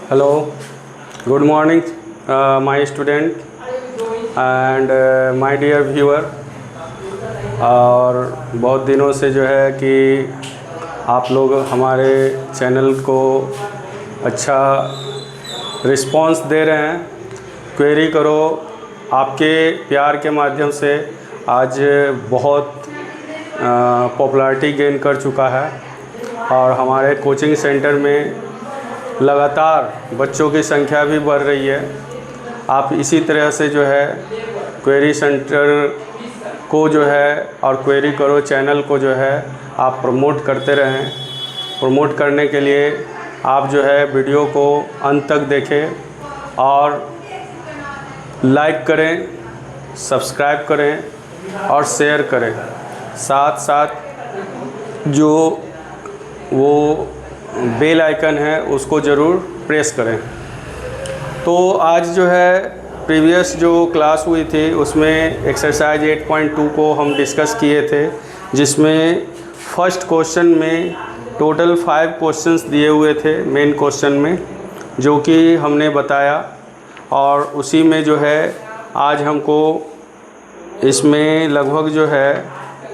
Hello, good morning, my student and my dear viewer। और बहुत दिनों से जो है कि आप लोग हमारे चैनल को अच्छा रिस्पांस दे रहे हैं। क्वेरी करो आपके प्यार के माध्यम से आज बहुत पॉपुलैरिटी गेन कर चुका है और हमारे कोचिंग सेंटर में लगातार बच्चों की संख्या भी बढ़ रही है। आप इसी तरह से जो है क्वेरी सेंटर को जो है और क्वेरी करो चैनल को जो है आप प्रमोट करते रहें। प्रमोट करने के लिए आप जो है वीडियो को अंत तक देखें और लाइक करें, सब्सक्राइब करें और शेयर करें। साथ साथ जो वो बेल आइकन है उसको ज़रूर प्रेस करें। तो आज जो है प्रीवियस जो क्लास हुई थी उसमें एक्सरसाइज 8.2 को हम डिस्कस किए थे, जिसमें फर्स्ट क्वेश्चन में टोटल 5 क्वेश्चंस दिए हुए थे मेन क्वेश्चन में, जो कि हमने बताया। और उसी में जो है आज हमको इसमें लगभग जो है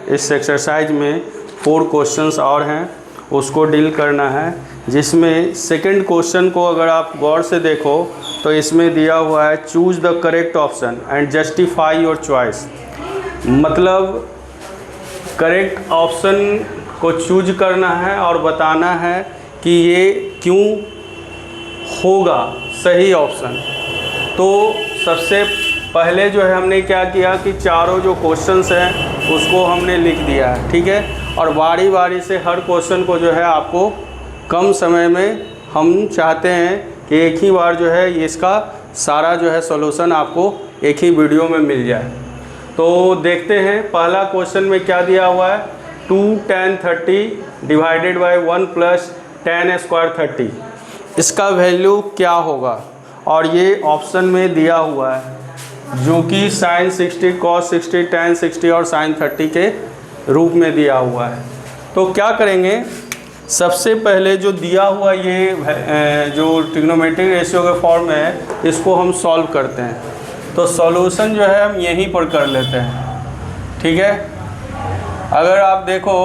इस एक्सरसाइज में 4 क्वेश्चंस और हैं, उसको डील करना है। जिसमें सेकंड क्वेश्चन को अगर आप गौर से देखो तो इसमें दिया हुआ है choose the correct option and justify your choice. मतलब करेक्ट ऑप्शन को चूज करना है और बताना है कि ये क्यों होगा सही ऑप्शन। तो सबसे पहले जो है हमने क्या किया कि चारों जो क्वेश्चंस हैं उसको हमने लिख दिया है, ठीक है। और बारी बारी से हर क्वेश्चन को जो है आपको कम समय में हम चाहते हैं कि एक ही बार जो है इसका सारा जो है सॉल्यूशन आपको एक ही वीडियो में मिल जाए। तो देखते हैं पहला क्वेश्चन में क्या दिया हुआ है। 2 tan 30 divided by 1 plus tan square 30, इसका वैल्यू क्या होगा। और ये ऑप्शन में दिया हुआ है जो कि sin 60, cos 60, tan 60 और sin 30 के रूप में दिया हुआ है। तो क्या करेंगे, सबसे पहले जो दिया हुआ ये जो ट्रिग्नोमेट्रिक रेशियो के फॉर्म में है इसको हम सॉल्व करते हैं। तो सॉल्यूशन जो है हम यहीं पर कर लेते हैं, ठीक है। अगर आप देखो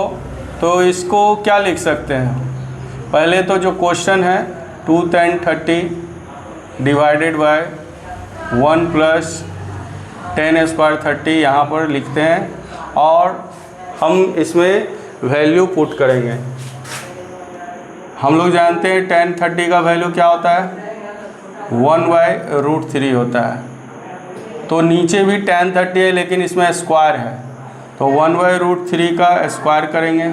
तो इसको क्या लिख सकते हैं, पहले तो जो क्वेश्चन है 2 tan 30 divided by 1 plus tan square 30 यहाँ पर लिखते हैं और हम इसमें वैल्यू पुट करेंगे। हम लोग जानते हैं tan 30 का वैल्यू क्या होता है, 1/√3 होता है। तो नीचे भी tan 30 है लेकिन इसमें स्क्वायर है, तो 1/√3 का स्क्वायर करेंगे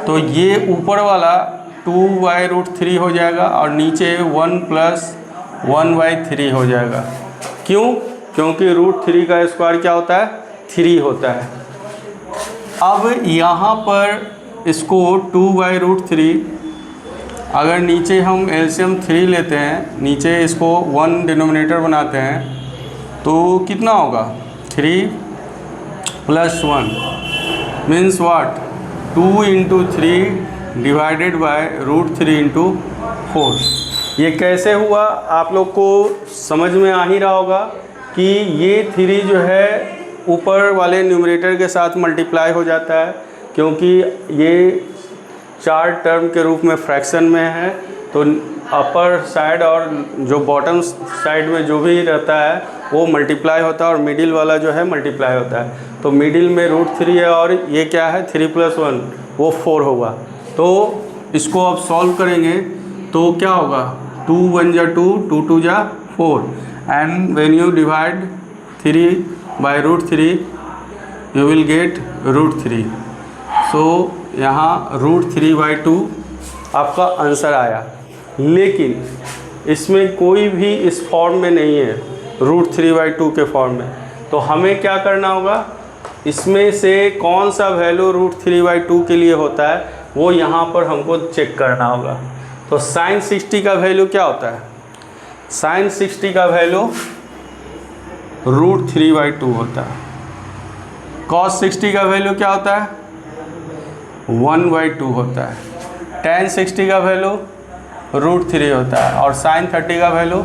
तो ये ऊपर वाला 2/√3 हो जाएगा और नीचे 1 प्लस 1/3 हो जाएगा। क्यों? क्योंकि √3 का स्क्वायर क्या होता है, 3 होता है। अब यहाँ पर इसको 2/√3, अगर नीचे हम एलसीएम 3 लेते हैं, नीचे इसको 1 डिनोमिनेटर बनाते हैं तो कितना होगा, 3 + 1 मीन्स व्हाट, 2 × 3 डिवाइडेड बाय √3 × 4। ये कैसे हुआ आप लोग को समझ में आ ही रहा होगा कि ये 3 जो है ऊपर वाले न्यूमरेटर के साथ मल्टीप्लाई हो जाता है, क्योंकि ये 4 टर्म के रूप में फ्रैक्शन में है। तो अपर साइड और जो बॉटम साइड में जो भी रहता है वो मल्टीप्लाई होता है और मिडिल वाला जो है मल्टीप्लाई होता है। तो मिडिल में √3 है और ये क्या है, 3 + 1 वो 4 होगा। तो इसको अब सॉल्व करेंगे तो क्या होगा, 2 × 1 = 2, 2 × 2 = 4 and when you divide 3 by √3 you will get √3। सो यहाँ √3/2 आपका आंसर आया। लेकिन इसमें कोई भी इस फॉर्म में नहीं है, √3/2 के फॉर्म में। तो हमें क्या करना होगा, इसमें से कौन सा वैल्यू √3/2 के लिए होता है वो यहाँ पर हमको चेक करना होगा। तो sin 60 का वैल्यू क्या होता है, sin 60 का वैल्यू √3/2 होता है। cos 60 का वैल्यू क्या होता है, 1/2 होता है। tan 60 का वैल्यू √3 होता है और sin 30 का वैल्यू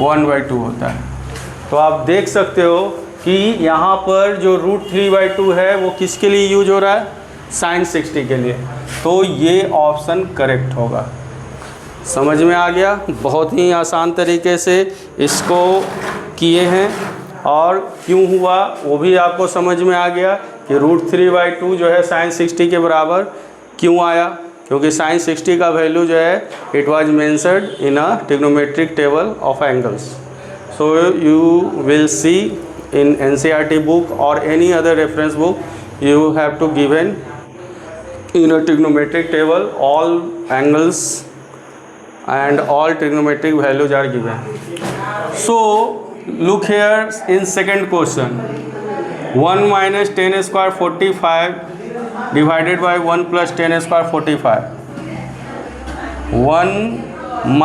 1/2 होता है। तो आप देख सकते हो कि यहाँ पर जो √3/2 है वो किसके लिए यूज हो रहा है, sin 60 के लिए। तो ये ऑप्शन करेक्ट होगा। समझ में आ गया, बहुत ही आसान तरीके से इसको किए हैं और क्यों हुआ वो भी आपको समझ में आ गया कि √3/2 जो है sin 60 के बराबर क्यों आया, क्योंकि sin 60 का वैल्यू जो है it was mentioned in a trigonometric table of angles. So you will see in NCERT book or any other reference book, you have to given in a trigonometric table all angles and all trigonometric values are given. So look here in second question, 1 minus 10 square 45 divided by 1 plus 10 square 45. 1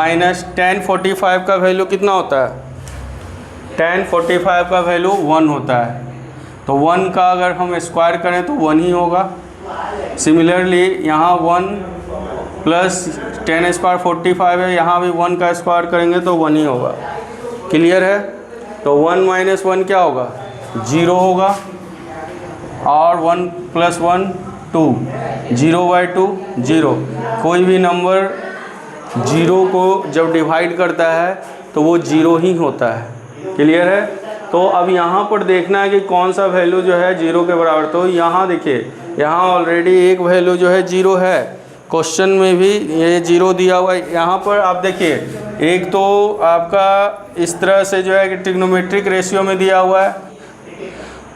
minus 10 45 का value कितना होता है, 10 45 का value 1 होता है। तो 1 का अगर हम स्क्वायर करें तो 1 ही होगा। सिमिलरली यहाँ 1 प्लस 10 स्क्वायर 45 है, यहाँ भी 1 का स्क्वायर करेंगे तो 1 ही होगा। क्लियर है। तो 1 माइनस 1 क्या होगा, 0 होगा और 1 प्लस 1 2, 0/2 0। कोई भी नंबर 0 को जब डिवाइड करता है तो वो 0 ही होता है। क्लियर है। तो अब यहाँ पर देखना है कि कौन सा वैल्यू जो है 0 के बराबर। तो यहाँ देखिए, यहाँ ऑलरेडी एक वैल्यू जो है 0 है, क्वेश्चन में भी ये 0 दिया हुआ है। यहाँ पर आप देखिए, एक तो आपका इस तरह से जो है कि ट्रिग्नोमेट्रिक रेशियो में दिया हुआ है,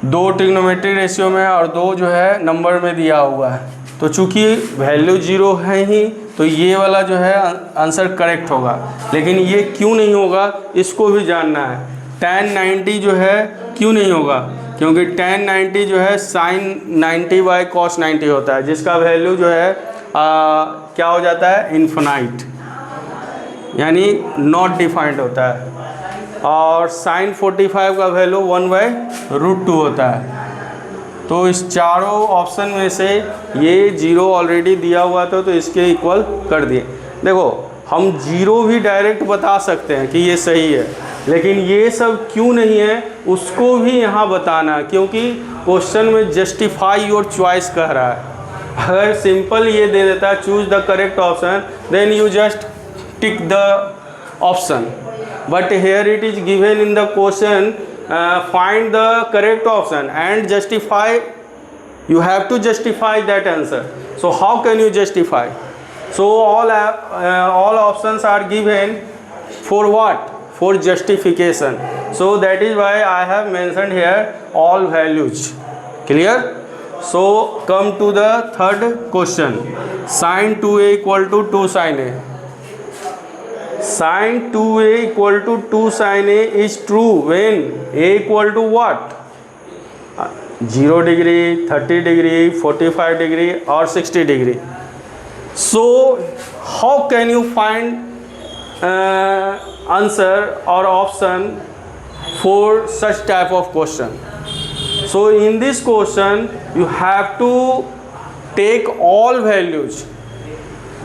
2 ट्रिग्नोमेट्रिक रेशियो में और 2 जो है नंबर में दिया हुआ है। तो चूँकि वैल्यू 0 है ही तो ये वाला जो है आंसर करेक्ट होगा। लेकिन ये क्यों नहीं होगा इसको भी जानना है। tan 90 जो है क्यों नहीं होगा, क्योंकि tan 90 जो है sin 90 बाई cos 90 होता है, जिसका वैल्यू जो है क्या हो जाता है, इन्फिनाइट, यानी नॉट डिफाइंड होता है। और sin 45 का वैल्यू 1/√2 होता है। तो इस चारों ऑप्शन में से ये 0 ऑलरेडी दिया हुआ था तो इसके इक्वल कर दिए। देखो हम 0 भी डायरेक्ट बता सकते हैं कि ये सही है, लेकिन ये सब क्यों नहीं है उसको भी यहाँ बताना, क्योंकि क्वेश्चन में जस्टिफाई योर चॉइस कह रहा है। अगर सिंपल ये दे देता choose the correct option, then you just tick the option, but here it is given in the question find the correct option and justify, you have to justify that answer. So how can you justify? So all options are given for what, for justification. So that is why I have mentioned here all values. Clear. So come to the third question, sin 2a equal to 2 sin a. Sin 2a equal to 2 sin a is true when a equal to what, 0 degree, 30 degree, 45 degree or 60 degree. So how can you find answer or option for such type of question? So in this question you have to take all values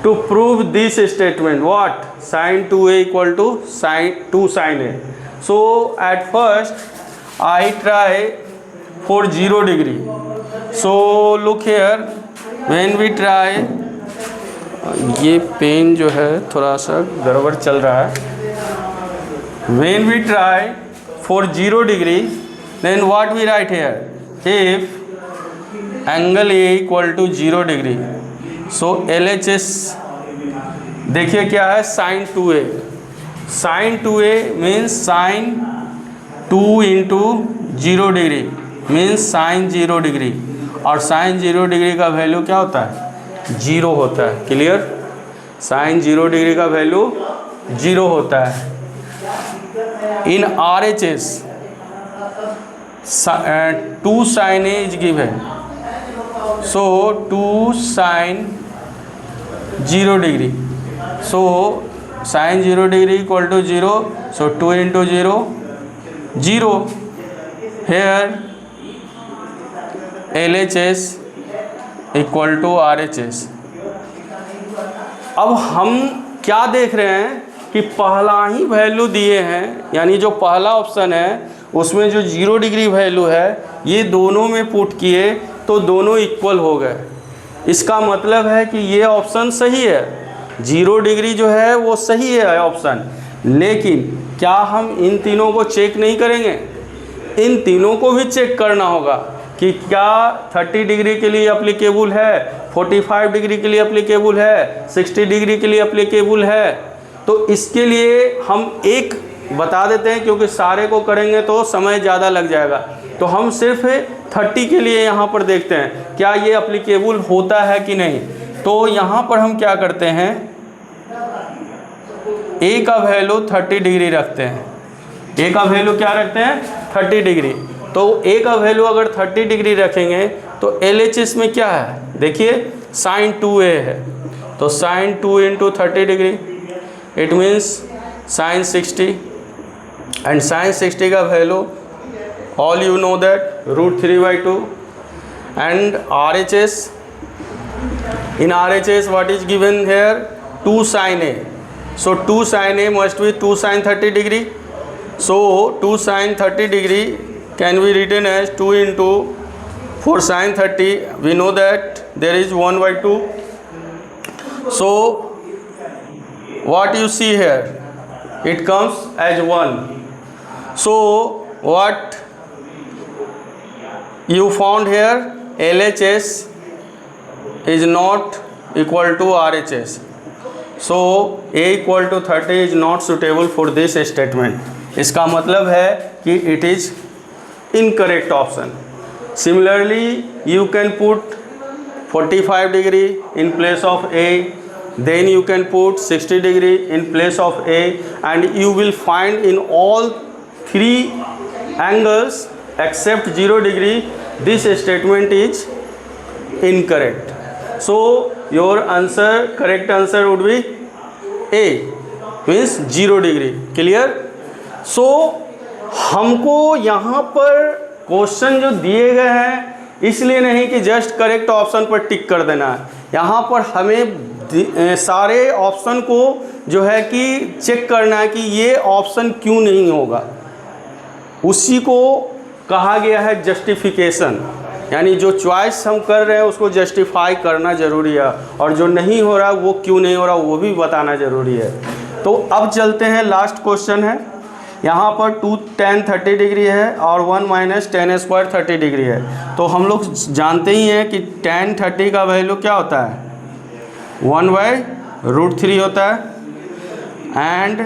to prove this statement, what, sin 2a equal to 2 sin a. So at first I try for 0 degree. So look here, when we try, ये pen जो है थोड़ा सा गड़बड़ चल रहा है। When we try for 0 degree, then what we write here, if angle a equal to 0 degree, so LHS देखिए क्या है, sin 2a। sin 2a means sin 2 into 0 degree means sin 0 degree, और sin 0 डिग्री का value क्या होता है, 0 होता है। क्लियर। sin 0 डिग्री का वैल्यू 0 होता है। इन RHS 2 sin a is given, so 2 sin 0 degree, so sin 0 degree equal to 0, so 2 into 0 0, here LHS equal to RHS। अब हम क्या देख रहे हैं कि पहला ही वैल्यू दिए हैं, यानी जो पहला ऑप्शन है उसमें जो 0 डिग्री वैल्यू है ये दोनों में पुट किए तो दोनों इक्वल हो गए। इसका मतलब है कि ये ऑप्शन सही है, 0 डिग्री जो है वो सही है ऑप्शन। लेकिन क्या हम इन तीनों को चेक नहीं करेंगे? इन तीनों को भी चेक करना होगा कि क्या 30 डिग्री के लिए एप्लीकेबल है, 45 डिग्री के लिए एप्लीकेबल है, 60 डिग्री के लिए एप्लीकेबल है। तो इसके लिए हम एक बता देते हैं, क्योंकि सारे को करेंगे तो समय ज़्यादा लग जाएगा। तो हम सिर्फ 30 के लिए यहाँ पर देखते हैं क्या ये एप्लीकेबल होता है कि नहीं। तो यहाँ पर हम क्या करते हैं, ए का वैल्यू 30 डिग्री रखते हैं। ए का वैल्यू क्या रखते हैं? 30 डिग्री। तो ए का वैल्यू अगर 30 डिग्री रखेंगे तो LHS में क्या है, देखिए sin 2a है, तो sin 2 into 30 degree it means sin 60, and sin 60 का value all you know that √3/2, and RHS, in RHS what is given here? 2 sin a, so 2 sin a must be 2 sin 30 degree, so 2 sin 30 degree can be written as 2 into 4 sin 30, we know that there is 1/2, so what you see here, it comes as 1. So what you found here, LHS is not equal to RHS, so A equal to 30 is not suitable for this statement. इसका मतलब है कि it is incorrect option. Similarly you can put 45 degree in place of A, then you can put 60 degree in place of A, and you will find in all three angles except 0 degree this statement is incorrect. So your answer, correct answer would be A, means 0 degree. Clear? So हमको यहाँ पर question जो दिए गए हैं इसलिए नहीं कि जस्ट करेक्ट ऑप्शन पर टिक कर देना है, यहाँ पर हमें सारे ऑप्शन को जो है कि चेक करना है कि ये ऑप्शन क्यों नहीं होगा। उसी को कहा गया है जस्टिफिकेशन, यानी जो चॉइस हम कर रहे हैं उसको जस्टिफाई करना ज़रूरी है, और जो नहीं हो रहा वो क्यों नहीं हो रहा वो भी बताना ज़रूरी है। तो अब चलते हैं, लास्ट क्वेश्चन है। यहाँ पर 2 tan 30 डिग्री है और 1 माइनस tan स्क्वायर 30 डिग्री है। तो हम लोग जानते ही हैं कि tan 30 का वैल्यू क्या होता है, 1/√3 होता है, एंड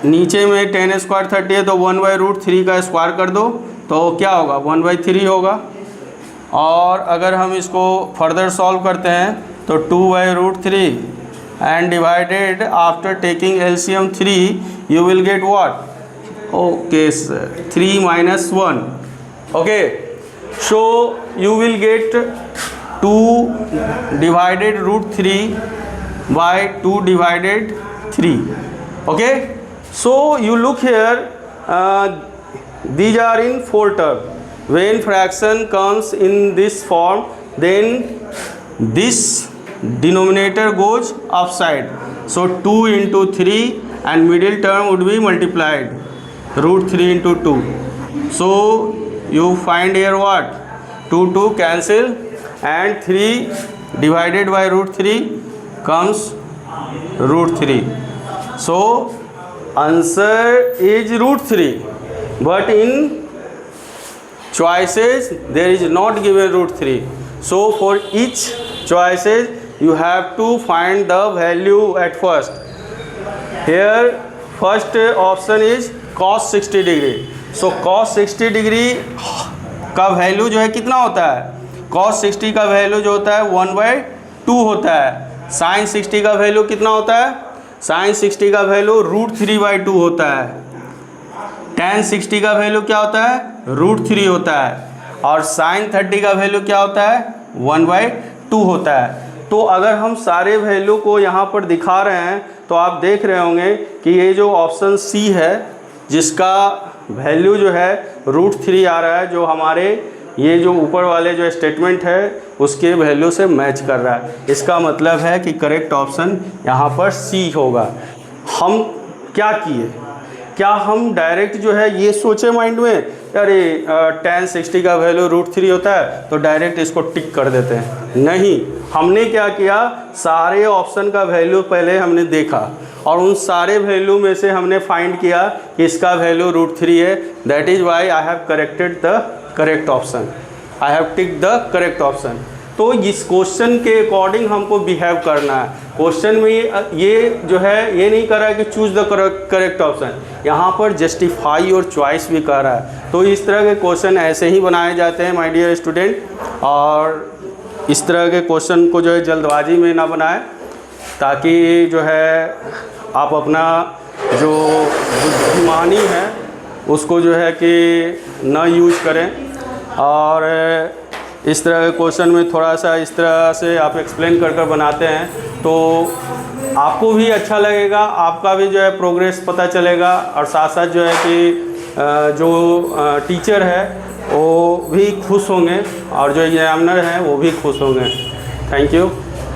नीचे में tan स्क्वायर 30 है तो 1/√3 का स्क्वायर कर दो तो क्या होगा, 1/3 होगा। और अगर हम इसको फर्दर सॉल्व करते हैं तो 2/√3 and divided after taking LCM 3 you will get what, okay sir, 3 minus 1, okay, so you will get 2 divided √3 by 2 divided 3, okay. So you look here, these are in 4 term. When fraction comes in this form, then this denominator goes upside, so 2 into 3 and middle term would be multiplied √3 into 2. So you find here what, 2 cancel and 3 divided by √3 comes √3. So answer is √3, but in choices there is not given √3. So for each choices you have to find the value at first. Here first option is cos 60 degree, so cos 60 degree का value जो है कितना होता है, cos 60 का value जो होता है 1/2 होता है। sin 60 का वैल्यू कितना होता है, sin 60 का वैल्यू √3/2 होता है। tan 60 का वैल्यू क्या होता है, √3 होता है। और sin 30 का वैल्यू क्या होता है, 1/2 होता है। तो अगर हम सारे वैल्यू को यहाँ पर दिखा रहे हैं तो आप देख रहे होंगे कि ये जो ऑप्शन सी है जिसका वैल्यू जो है √3 आ रहा है, जो हमारे ये जो ऊपर वाले जो स्टेटमेंट है उसके वैल्यू से मैच कर रहा है। इसका मतलब है कि करेक्ट ऑप्शन यहाँ पर सी होगा। हम क्या किए, क्या हम डायरेक्ट जो है ये सोचे माइंड में अरे tan 60 का वैल्यू √3 होता है तो डायरेक्ट इसको टिक कर देते हैं? नहीं, हमने क्या किया, सारे ऑप्शन का वैल्यू पहले हमने देखा और उन सारे वैल्यू में से हमने फाइंड किया कि इसका वैल्यू √3 है। That is why I have corrected the correct option, I have tick the correct option. तो इस क्वेश्चन के अकॉर्डिंग हमको बिहेव करना है। क्वेश्चन में ये जो है ये नहीं कर रहा है कि चूज़ द करेक्ट ऑप्शन, यहाँ पर जस्टिफाई और चॉइस भी कर रहा है। तो इस तरह के क्वेश्चन ऐसे ही बनाए जाते हैं माय डियर स्टूडेंट, और इस तरह के क्वेश्चन को जो है जल्दबाजी में ना बनाएं, ताकि जो है आप अपना जो बुद्धिमानी है उसको जो है कि ना यूज करें। और इस तरह के क्वेश्चन में थोड़ा सा इस तरह से आप एक्सप्लेन कर कर बनाते हैं तो आपको भी अच्छा लगेगा, आपका भी जो है प्रोग्रेस पता चलेगा, और साथ साथ जो है कि जो टीचर है वो भी खुश होंगे और जो एग्जामिनर हैं वो भी खुश होंगे। Thank you.